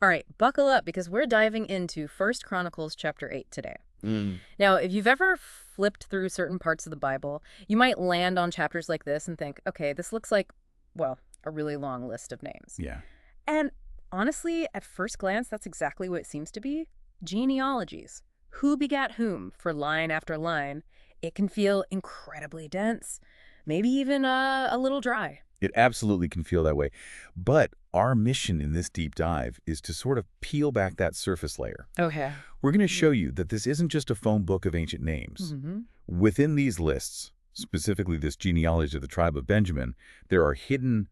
All right, buckle up because we're diving into First Chronicles chapter 8 today. Mm, Now, if you've ever flipped through certain parts of the Bible, you might land on chapters like this and think, okay, this looks like, well, a really long list of names. yeah, And honestly, at first glance, that's exactly what it seems to be. Genealogies. Who begat whom for line after line. It can feel incredibly dense, maybe even a little dry. it absolutely can feel that way. But our mission in this deep dive is to sort of peel back that surface layer. Okay. We're going to show you that this isn't just a phone book of ancient names. Mm-hmm. Within these lists, specifically this genealogy of the tribe of Benjamin, there are hidden,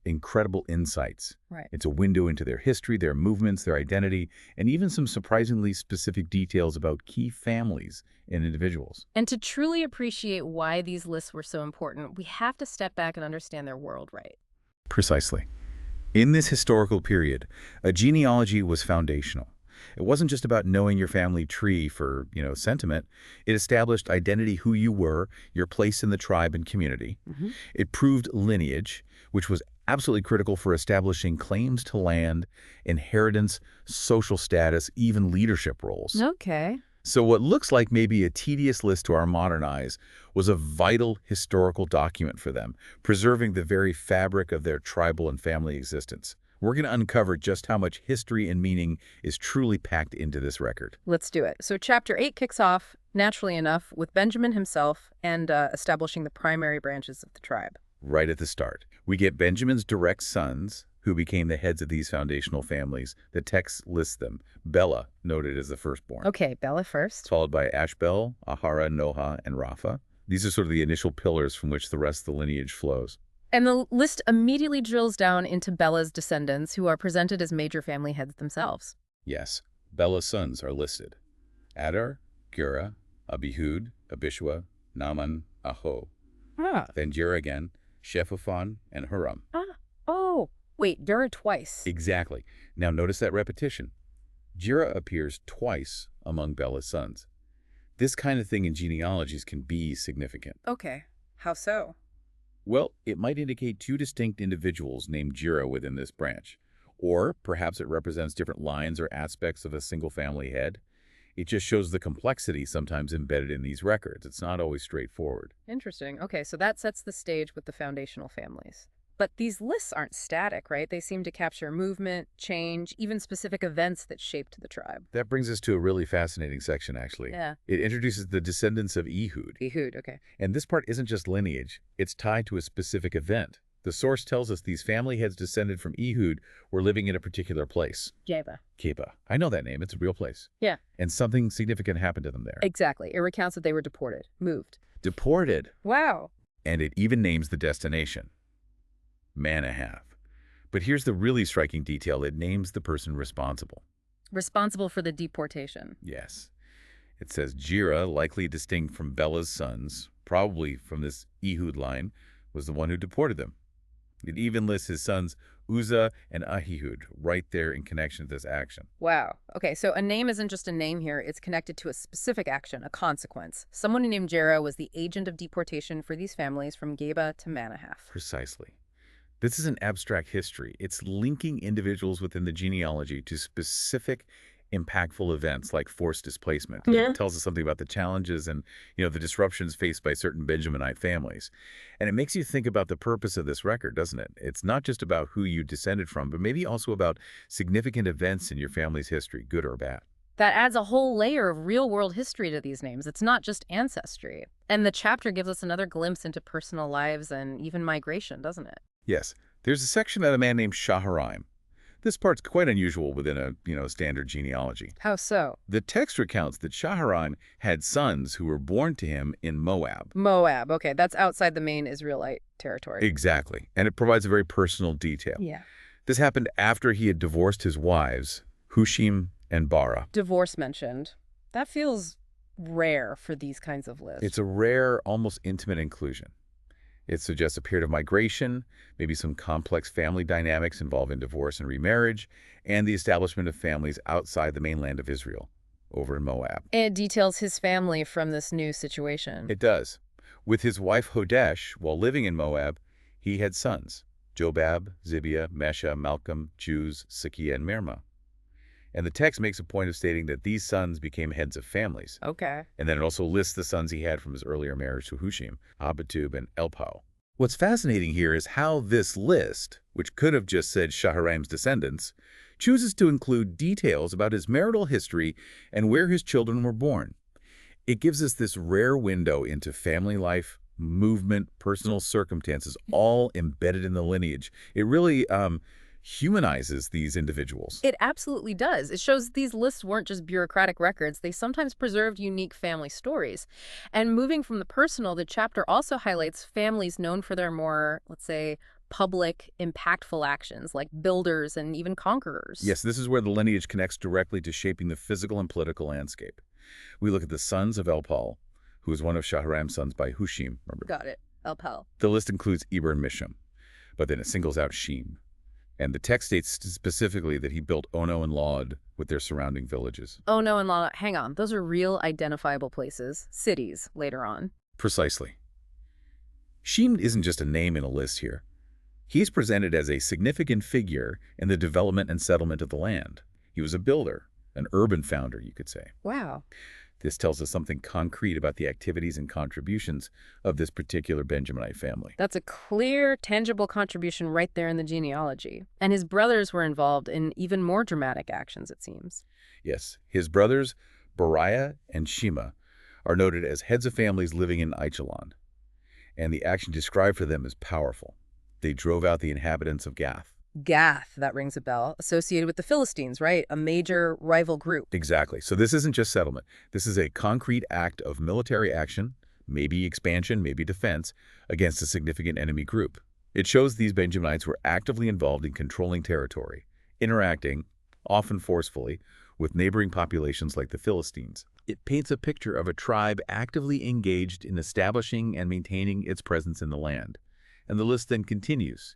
incredible insights. Right. It's a window into their history, their movements, their identity, and even some surprisingly specific details about key families and individuals. And to truly appreciate why these lists were so important, we have to step back and understand their world right. Precisely. In this historical period, a genealogy was foundational. It wasn't just about knowing your family tree for, sentiment. It established identity, who you were, your place in the tribe and community. Hmm. It proved lineage, which was absolutely critical for establishing claims to land, inheritance, social status, even leadership roles. Okay. So what looks like maybe a tedious list to our modern eyes was a vital historical document for them, preserving the very fabric of their tribal and family existence. We're going to uncover just how much history and meaning is truly packed into this record. Let's do it. So chapter 8 kicks off, naturally enough, with Benjamin himself and establishing the primary branches of the tribe. Right at the start, we get Benjamin's direct sons, who became the heads of these foundational families. The text lists them. Bela, noted as the firstborn, Okay, Bella first. followed by Ashbel, Ahara, Noha, and Rapha. These are sort of the initial pillars from which the rest of the lineage flows. And the list immediately drills down into Bella's descendants, who are presented as major family heads themselves. Yes, Bela's sons are listed. Adar, Gera, Abihud, Abishua, Naaman, Aho. Ah. Then Jera again, Shephaphan, and Huram. Ah. Oh, wait, Dura twice. Exactly. Now notice that repetition. Jera appears twice among Bela's sons. This kind of thing in genealogies can be significant. Okay, how so? Well, it might indicate two distinct individuals named Jera within this branch. Or perhaps it represents different lines or aspects of a single family head. It just shows the complexity sometimes embedded in these records. It's not always straightforward. Interesting. Okay, so that sets the stage with the foundational families. But these lists aren't static, right? They seem to capture movement, change, even specific events that shaped the tribe. That brings us to a really fascinating section, actually. Yeah. It introduces the descendants of Ehud. Ehud, okay. And this part isn't just lineage, it's tied to a specific event. The source tells us these family heads descended from Ehud were living in a particular place. Java. Keba. I know that name, it's a real place. Yeah. And something significant happened to them there. Exactly. It recounts that they were deported, moved. Deported. Wow. And it even names the destination. Manahath. But here's the really striking detail. It names the person responsible. Responsible for the deportation. Yes. It says Jera, likely distinct from Bela's sons, probably from this Ehud line, was the one who deported them. It even lists his sons Uzzah and Ahihud right there in connection to this action. Wow. Okay, so a name isn't just a name here. It's connected to a specific action, a consequence. Someone named Jera was the agent of deportation for these families from Geba to Manahath. Precisely. This is an abstract history. It's linking individuals within the genealogy to specific impactful events like forced displacement. Yeah. It tells us something about the challenges and, the disruptions faced by certain Benjaminite families. And it makes you think about the purpose of this record, doesn't it? It's not just about who you descended from, but maybe also about significant events in your family's history, good or bad. That adds a whole layer of real-world history to these names. It's not just ancestry. And the chapter gives us another glimpse into personal lives and even migration, doesn't it? Yes, there's a section about a man named Shaharaim. This part's quite unusual within a standard genealogy. How so? The text recounts that Shaharaim had sons who were born to him in Moab. Moab. Okay, that's outside the main Israelite territory. Exactly, and it provides a very personal detail. Yeah. This happened after he had divorced his wives, Hushim and Bara. Divorce mentioned. That feels rare for these kinds of lists. It's a rare, almost intimate inclusion. It suggests a period of migration, maybe some complex family dynamics involving divorce and remarriage, and the establishment of families outside the mainland of Israel, over in Moab. It details his family from this new situation. It does. With his wife Hodesh, while living in Moab, he had sons, Jobab, Zibiah, Mesha, Malcolm, Juz, Sakiah, and Mirma. And the text makes a point of stating that these sons became heads of families. Okay. And then it also lists the sons he had from his earlier marriage to Hushim, Abitub, and Elpau. What's fascinating here is how this list, which could have just said Shaharaim's descendants, chooses to include details about his marital history and where his children were born. It gives us this rare window into family life, movement, personal circumstances, all embedded in the lineage. It really humanizes these individuals. It absolutely does. It shows these lists weren't just bureaucratic records. They sometimes preserved unique family stories. And moving from the personal, the chapter also highlights families known for their more, let's say, public, impactful actions, like builders and even conquerors. Yes, this is where the lineage connects directly to shaping the physical and political landscape. We look at the sons of Elpal, who is one of Shaharaim's sons by Hushim. Remember? Got it. Elpal. The list includes Eber and Misham, but then it singles out Shem. And the text states specifically that he built Ono and Lod with their surrounding villages. Ono and Lod, hang on. Those are real identifiable places, cities, later on. Precisely. Shem isn't just a name in a list here. He's presented as a significant figure in the development and settlement of the land. He was a builder, an urban founder, you could say. Wow. This tells us something concrete about the activities and contributions of this particular Benjaminite family. That's a clear, tangible contribution right there in the genealogy. And his brothers were involved in even more dramatic actions, it seems. Yes, his brothers, Beriah and Shema, are noted as heads of families living in Aichalon. And the action described for them is powerful. They drove out the inhabitants of Gath. Gath, that rings a bell, associated with the Philistines, right? A major rival group. Exactly. So this isn't just settlement. This is a concrete act of military action, maybe expansion, maybe defense, against a significant enemy group. It shows these Benjamites were actively involved in controlling territory, interacting, often forcefully, with neighboring populations like the Philistines. It paints a picture of a tribe actively engaged in establishing and maintaining its presence in the land. And the list then continues,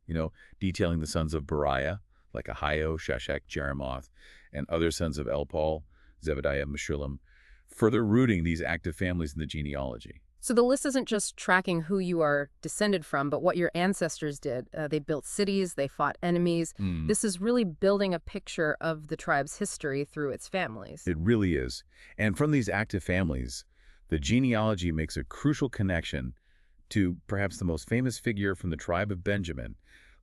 detailing the sons of Beriah, like Ahio, Shashak, Jeremoth, and other sons of Elpal, Zebediah, Meshullam, further rooting these active families in the genealogy. So the list isn't just tracking who you are descended from, but what your ancestors did. They built cities, they fought enemies. This is really building a picture of the tribe's history through its families. It really is. And from these active families, the genealogy makes a crucial connection to perhaps the most famous figure from the tribe of Benjamin,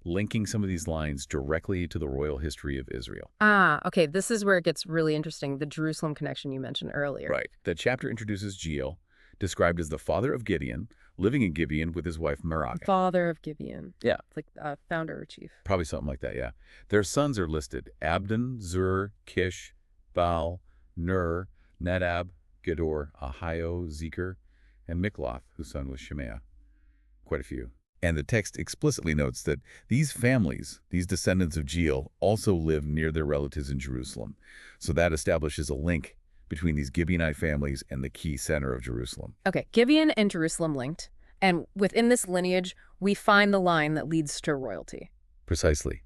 linking some of these lines directly to the royal history of Israel. Ah, okay, this is where it gets really interesting, the Jerusalem connection you mentioned earlier. Right. The chapter introduces Jeiel, described as the father of Gibeon, living in Gibeon with his wife Meragah. Father of Gibeon. Yeah. It's like founder or chief. Probably something like that, yeah. Their sons are listed: Abdon, Zur, Kish, Baal, Ner, Nadab, Gedor, Ahio, Zeker, and Mikloth, whose son was Shemaiah. Quite a few. And the text explicitly notes that these families, these descendants of Jeiel, also live near their relatives in Jerusalem. So that establishes a link between these Gibeonite families and the key center of Jerusalem. Okay, Gibeon and Jerusalem linked. And within this lineage, we find the line that leads to royalty. Precisely.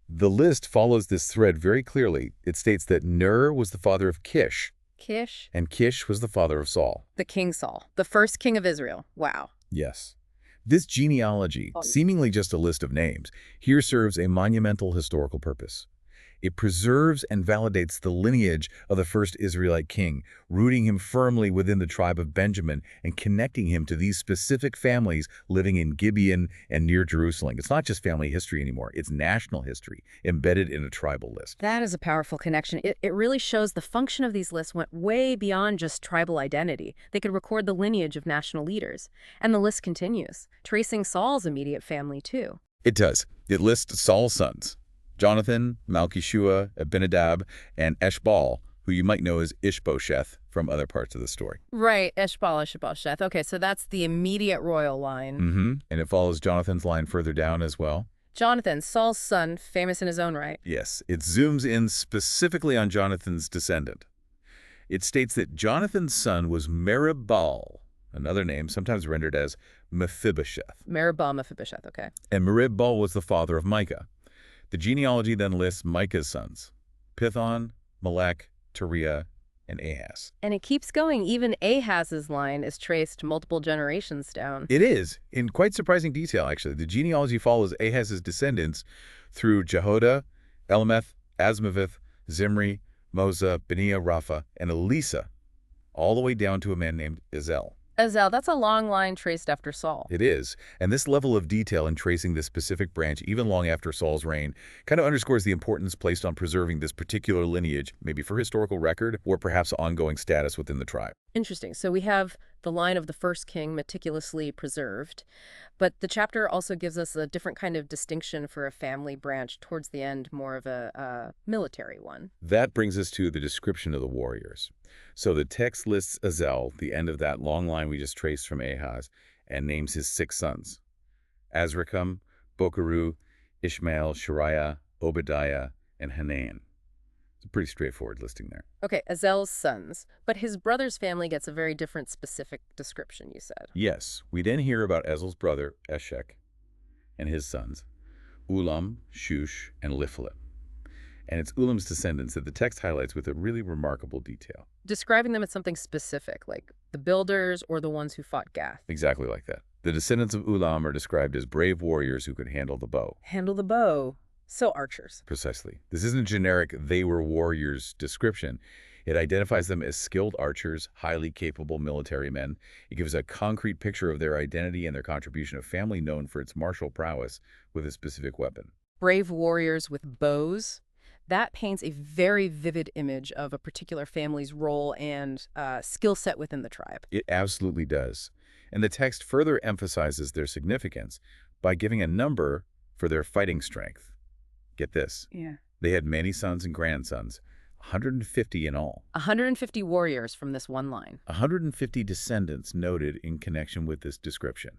The list follows this thread very clearly. It states that Ner was the father of Kish. Kish? And Kish was the father of Saul. The King Saul, the first king of Israel. Wow. Yes. This genealogy, seemingly just a list of names, here serves a monumental historical purpose. It preserves and validates the lineage of the first Israelite king, rooting him firmly within the tribe of Benjamin and connecting him to these specific families living in Gibeon and near Jerusalem. It's not just family history anymore. It's national history embedded in a tribal list. That is a powerful connection. It really shows the function of these lists went way beyond just tribal identity. They could record the lineage of national leaders. And the list continues, tracing Saul's immediate family too. It does. It lists Saul's sons: Jonathan, Malchishua, Abinadab, and Eshbaal, who you might know as Ishbosheth from other parts of the story. Right, Ishbosheth. Okay, so that's the immediate royal line. And it follows Jonathan's line further down as well. Jonathan, Saul's son, famous in his own right. Yes, it zooms in specifically on Jonathan's descendant. It states that Jonathan's son was Merib-Baal, another name sometimes rendered as Mephibosheth. Merib-Baal, Mephibosheth, okay. And Merib-Baal was the father of Micah. The genealogy then lists Micah's sons: Pithon, Melech, Teriah, and Ahaz. And it keeps going. Even Ahaz's line is traced multiple generations down. It is, in quite surprising detail, actually. The genealogy follows Ahaz's descendants through Jehoiada, Elameth, Asmaveth, Zimri, Moza, Beniah, Rapha, and Elisa, all the way down to a man named Ezel. Ezel, that's a long line traced after Saul. It is, and this level of detail in tracing this specific branch, even long after Saul's reign, kind of underscores the importance placed on preserving this particular lineage, maybe for historical record or perhaps ongoing status within the tribe. Interesting. So we have the line of the first king meticulously preserved, but the chapter also gives us a different kind of distinction for a family branch towards the end, more of a military one. That brings us to the description of the warriors. So the text lists Ezel, the end of that long line we just traced from Ahaz, and names his 6 sons: Azrikam, Bokeru, Ishmael, Shariah, Obadiah, and Hanan. It's a pretty straightforward listing there. Okay, Ezel's sons, but his brother's family gets a very different specific description, you said. Yes, we then hear about Ezel's brother, Eshek, and his sons, Ulam, Shush, and Liphalim. And it's Ulam's descendants that the text highlights with a really remarkable detail. Describing them as something specific, like the builders or the ones who fought Gath. Exactly like that. The descendants of Ulam are described as brave warriors who could handle the bow. Handle the bow. So archers. Precisely. This isn't generic "they were warriors" description. It identifies them as skilled archers, highly capable military men. It gives a concrete picture of their identity and their contribution, a family known for its martial prowess with a specific weapon. Brave warriors with bows. That paints a very vivid image of a particular family's role and skill set within the tribe. It absolutely does. And the text further emphasizes their significance by giving a number for their fighting strength. Get this. Yeah. They had many sons and grandsons, 150 in all. 150 warriors from this one line. 150 descendants noted in connection with this description.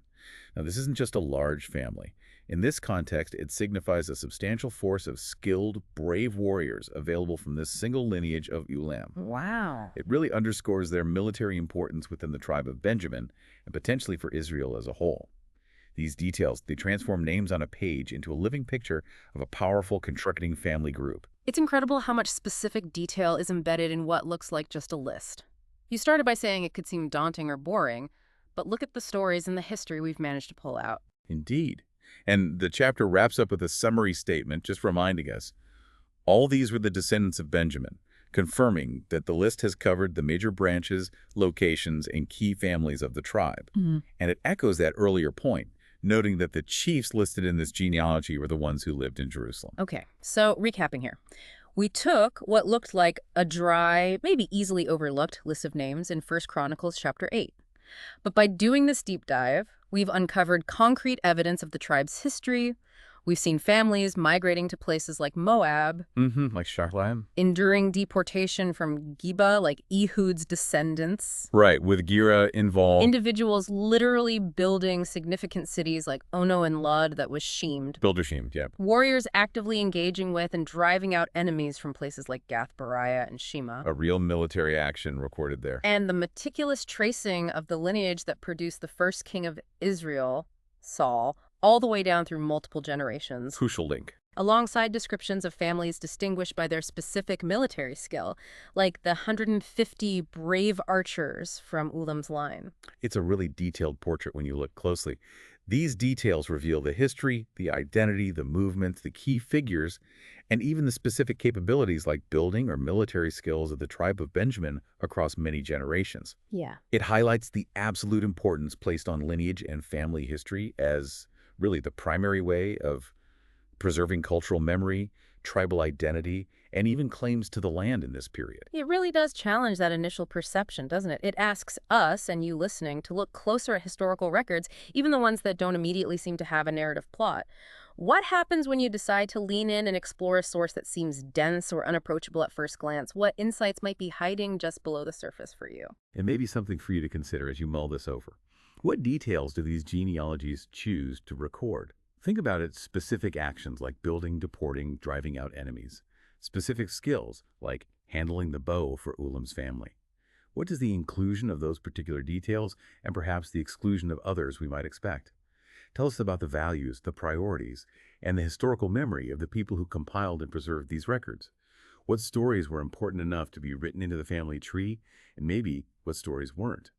Now, this isn't just a large family. In this context, it signifies a substantial force of skilled, brave warriors available from this single lineage of Ulam. Wow. It really underscores their military importance within the tribe of Benjamin and potentially for Israel as a whole. These details, they transform names on a page into a living picture of a powerful, contributing family group. It's incredible how much specific detail is embedded in what looks like just a list. You started by saying it could seem daunting or boring, but look at the stories and the history we've managed to pull out. Indeed. And the chapter wraps up with a summary statement just reminding us, all these were the descendants of Benjamin, confirming that the list has covered the major branches, locations, and key families of the tribe. And it echoes that earlier point, noting that the chiefs listed in this genealogy were the ones who lived in Jerusalem. Okay, so recapping here. We took what looked like a dry, maybe easily overlooked list of names in 1 Chronicles chapter 8. But by doing this deep dive, we've uncovered concrete evidence of the tribe's history. We've seen families migrating to places like Moab, Like Sharlaim? enduring deportation from Geba, like Ehud's descendants. Right, with Gira involved. Individuals literally building significant cities like Ono and Lud that was shemed. Builder shemed, yeah. Warriors actively engaging with and driving out enemies from places like Gath Bariah and Shema. A real military action recorded there. And the meticulous tracing of the lineage that produced the first king of Israel, Saul, all the way down through multiple generations. Crucial link. Alongside descriptions of families distinguished by their specific military skill, like the 150 brave archers from Ulam's line. It's a really detailed portrait when you look closely. These details reveal the history, the identity, the movements, the key figures, and even the specific capabilities like building or military skills of the tribe of Benjamin across many generations. Yeah. It highlights the absolute importance placed on lineage and family history as really the primary way of preserving cultural memory, tribal identity, and even claims to the land in this period. It really does challenge that initial perception, doesn't it? It asks us and you listening to look closer at historical records, even the ones that don't immediately seem to have a narrative plot. What happens when you decide to lean in and explore a source that seems dense or unapproachable at first glance? What insights might be hiding just below the surface for you? It may be something for you to consider as you mull this over. What details do these genealogies choose to record? Think about its specific actions like building, deporting, driving out enemies. Specific skills like handling the bow for Ulam's family. What does the inclusion of those particular details and perhaps the exclusion of others we might expect? Tell us about the values, the priorities, and the historical memory of the people who compiled and preserved these records. What stories were important enough to be written into the family tree, and maybe what stories weren't.